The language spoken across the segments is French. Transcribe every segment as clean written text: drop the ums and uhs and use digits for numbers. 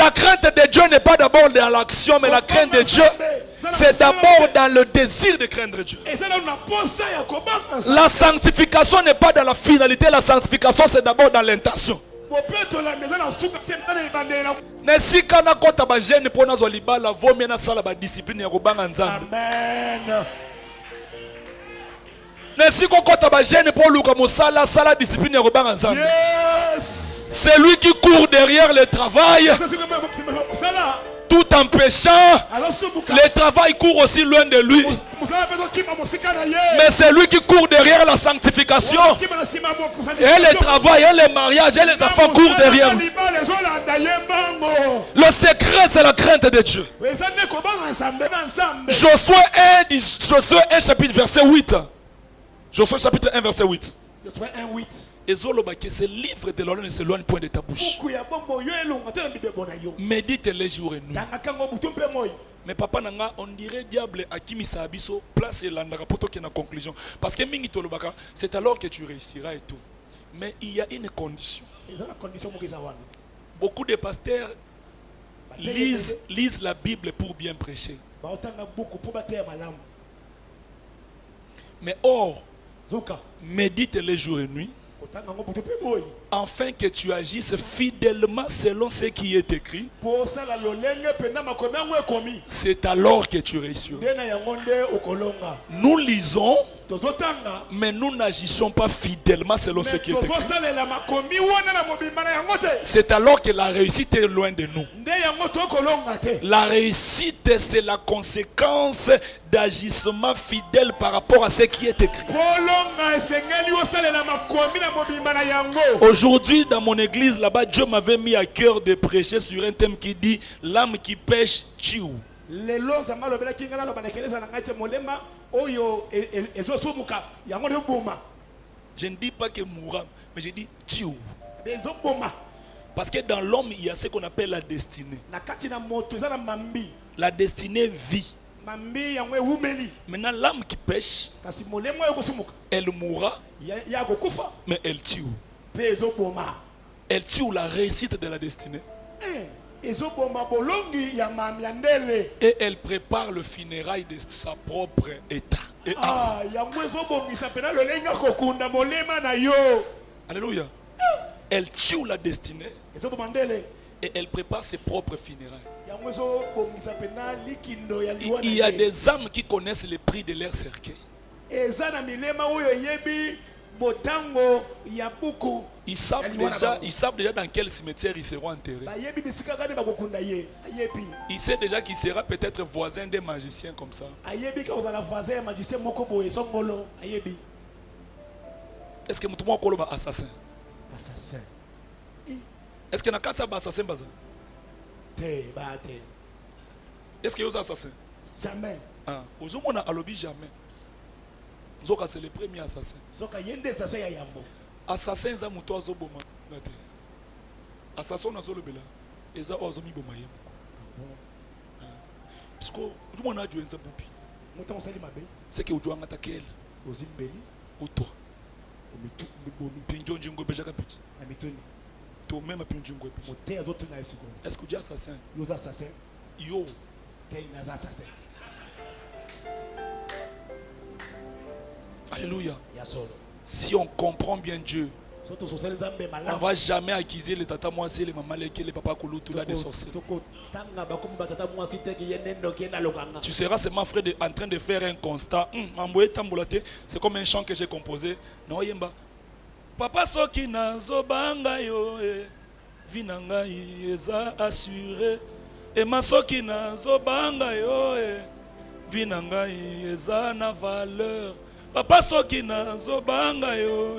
La crainte de Dieu n'est pas d'abord dans l'action, mais la crainte de Dieu, c'est d'abord dans le désir de craindre Dieu. La sanctification n'est pas dans la finalité, la sanctification c'est d'abord dans l'intention. Nesi kana kota ba jeune pour na zoliba la vomi na sala ba discipline ya kobanga nzambe. Amen. Nesi kota ba jeune pour luka mosala sala discipline ya kobanga nzambe. C'est lui qui court derrière le travail. Tout en péchant, le travail court aussi loin de lui. Mais c'est lui qui court derrière la sanctification. Et le travail, et le mariage, et les enfants courent derrière lui. Le secret, c'est la crainte de Dieu. Josué 1, chapitre verset 8. Josué chapitre 1, verset 8. Et ce livre de l'ordre ne s'éloigne point de ta bouche. Médite les jours et nuits. Mais papa nanga, on dirait diable à qui misabiso place et l'andara pour qu'il y ait une conclusion. Parce que mingi tolobaka, c'est alors que tu réussiras et tout. Mais il y a une condition. Beaucoup de pasteurs lisent la Bible pour bien prêcher. Mais or, médite les jours et nuits, afin que tu agisses fidèlement selon ce qui est écrit. C'est alors que tu réussiras. Nous lisons, mais nous n'agissons pas fidèlement selon ce qui est écrit. C'est alors que la réussite est loin de nous. La réussite, c'est la conséquence d'agissement fidèle par rapport à ce qui est écrit. Aujourd'hui, dans mon église, là-bas, Dieu m'avait mis à cœur de prêcher sur un thème qui dit l'âme qui pêche, tue. Je ne dis pas que mourra, mais je dis tue. Parce que dans l'homme, il y a ce qu'on appelle la destinée. La destinée vit. Maintenant, l'âme qui pêche, elle mourra, mais elle tue. Elle tue la réussite de la destinée. Et elle prépare le funérail de sa propre état. Et alléluia. Elle tue la destinée et elle prépare ses propres funérailles. Il y a des âmes qui connaissent le prix de leur cercueil. Ils savent déjà dans quel cimetière ils seront enterrés. Il sait déjà qu'il sera peut-être voisin des magiciens comme ça. Est-ce que nous sommes assassin? Est-ce que nous sommes assassin? Est-ce que vous êtes assassin? Jamais. Aujourd'hui, on a lobby jamais. Zoka c'est le premier assassin. Assassin za muto azoboma ngate. Assassin na zolobela. Eza ozomi boma yemo. Parce que tout le monde a joué un boupi. C'est que vous avez attaqué ou toi. Pinjo njungo beja kapiti. Toi même pinjungo beja. Est-ce que tu es assassin? Yo. Alléluia. Si on comprend bien Dieu, on ne va jamais accuser les tata moissé, les mamans les papas kouloutou là des sorciers. Tu seras seulement frère en train de faire un constat. C'est comme un chant que j'ai composé. Non yemba. Papa soki nazo banga yo vinanga eza assuré. Et ma soki nazo banga yo vinanga eza na valeur. Papa soki nazo banga yo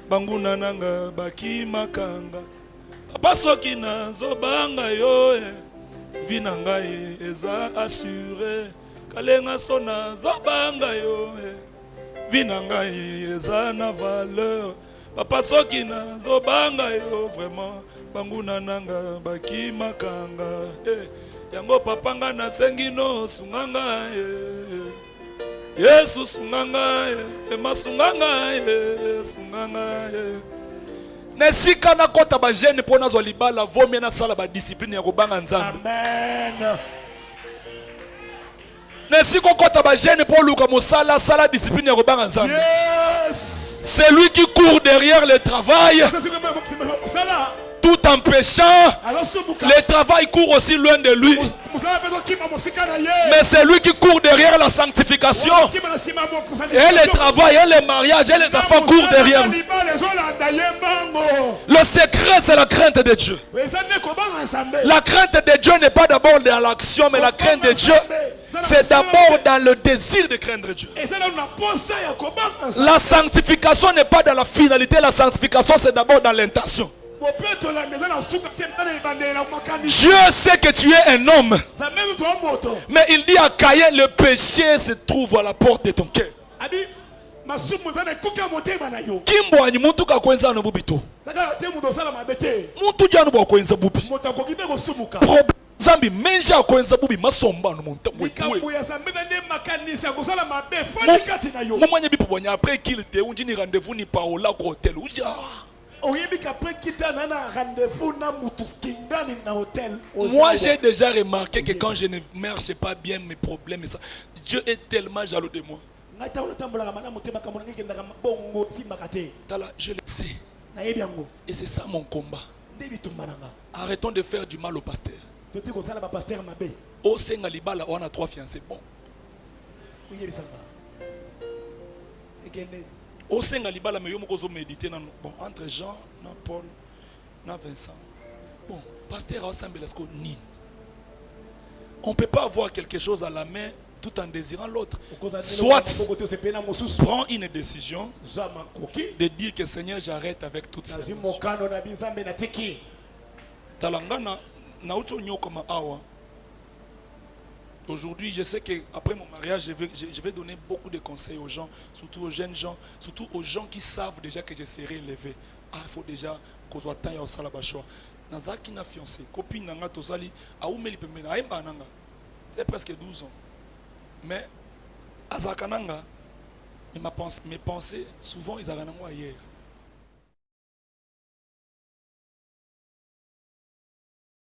banguna nanga baki makanga. Papa soki nazo banga yo vinanga eza assuré. Kalenga so nazo banga yo vinanga eza na valeur. Papa soki nazo banga yo vraiment banguna nanga baki makanga. Yango papa nga na sengi no sunganga Yesu sunganga ema sunganga sunganga nesika na kota ba jeune pour nazwa libala vomi na sala ba discipline ya kobanga nzambe. Amen. Nesika kota ba jeune pour luka mosala sala discipline ya kobanga nzambe. Yes. C'est lui qui court derrière le travail tout en péchant. Le travail court aussi loin de lui. Mais c'est lui qui court derrière la sanctification. Et le travail, et le mariage, et les enfants courent derrière lui. Le secret, c'est la crainte de Dieu. La crainte de Dieu n'est pas d'abord dans l'action, mais la crainte de Dieu, c'est d'abord dans le désir de craindre Dieu. La sanctification n'est pas dans la finalité, la sanctification, c'est d'abord dans l'intention. Dieu sait que tu es un homme. Mais il dit à Caïn, le péché se trouve à la porte de ton cœur. Kimbo ani muntu ka kwenza no bubito. Muntu janu ba kwenza bubi. Problem zambi menja kwenza bubi masomba no muntu. Mumanye bipo bonya après qu'il te unji ni rendez-vous ni paola ko hotel uja. Moi j'ai déjà remarqué que quand je ne marche pas bien mes problèmes et ça, Dieu est tellement jaloux de moi. Je le sais. Et c'est ça mon combat. Arrêtons de faire du mal au pasteur. Au Sengalibala, on a 3 fiancés. Bon. Au Sengalibala, mais on méditer entre Jean, Paul, Vincent. Bon, pasteur ensemble, on ne peut pas avoir quelque chose à la main tout en désirant l'autre. Soit prends une décision de dire que Seigneur, j'arrête avec toutes ces choses. Aujourd'hui, je sais qu'après mon mariage, je vais donner beaucoup de conseils aux gens, surtout aux jeunes gens, surtout aux gens qui savent déjà que je serai élevé. Ah, il faut déjà qu'on soit temps au salabachoa. Nazaki na fiancé, copine nanga tozali, aoumeli pembena, aimba nanga. C'est presque 12 ans. Mais, Azakananga, mes pensées, souvent, ils arrivent ailleurs.